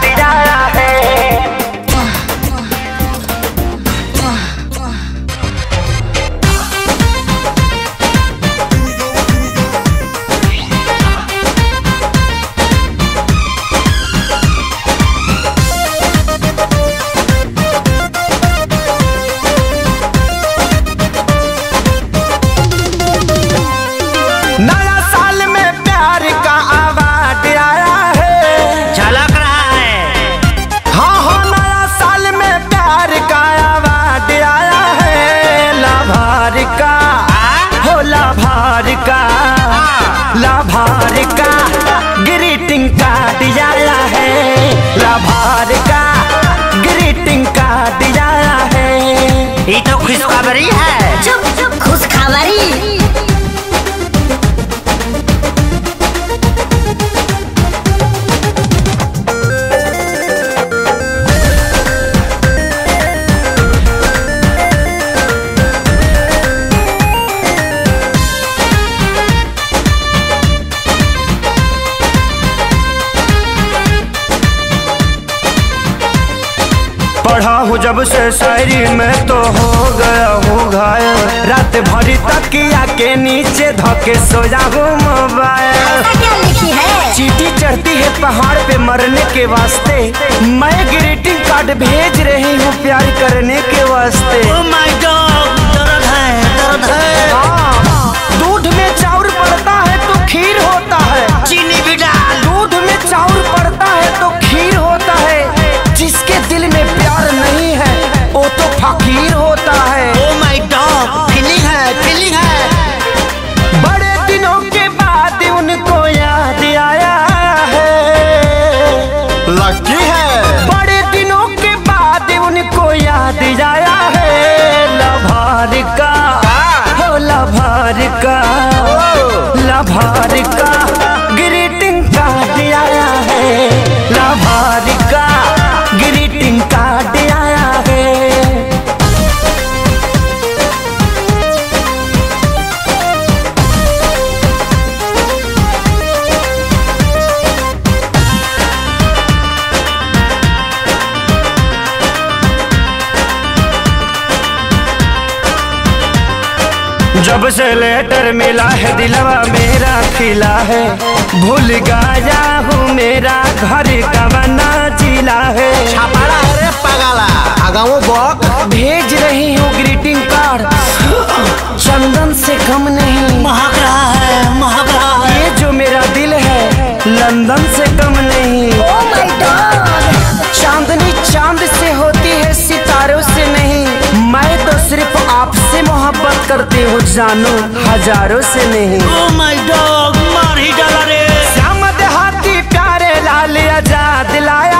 दिया है। नया साल में प्यार का आवाज आया है, झलक रहा है। हाँ हाँ नया साल में प्यार का आवाज आया है। लाभार का हो लाभार का, लाभार का ग्रीटिंग कार्ड आया है। लाभार का ग्रीटिंग कार्ड आया है। ये तो खुशखबरी है। चुप चुप खुशखबरी। पढ़ा हूँ जब से शायरी में तो हो गया हूँ घायल। रात भरी तकिया के नीचे धके सोया हूँ मोबाइल। क्या लिखी है? चींटी चढ़ती है पहाड़ पे मरने के वास्ते। मैं ग्रीटिंग कार्ड भेज रही हूँ प्यार करने के वास्ते। Oh my God, दर्द है, दर्द है। हाँ, दूध में चाउर पड़ता है तो खीर होता है। चीनी भी डाल। दूध में चाउर पड़ता है तो खीर होता है। जिसके दिल में प्यार नहीं है वो तो फकीर होता है। Oh my God, फीलिंग है, फीलिंग है। बड़े दिनों के बाद उनको याद आया है। लकी है। बड़े दिनों के बाद उनको याद आया है। लाभार का हो लाभार का, लाभार का ग्रीटिंग कार्ड आया है। लाभार का ग्रीटिंग कार्ड आया है। जब से लेटर मिला है दिलवा मेरा खिला है। भूल गया हूँ मेरा घर का बना जिला है। छापाड़ा है रे पगला, आगाओ बॉक। भेज रही हूँ ग्रीटिंग कार्ड, चंदन से कम नहीं। महक रहा है, महक रहा है। ये जो मेरा दिल है लंदन से कम नहीं। Oh my God! चांदनी चांद से होती है सितारों से नहीं। मैं तो सिर्फ आपसे मोहब्बत करती हूँ जानू, हजारों से नहीं। Oh my God, मार ही डाला रे। श्याम देहाती प्यारे लाल आजाद लाया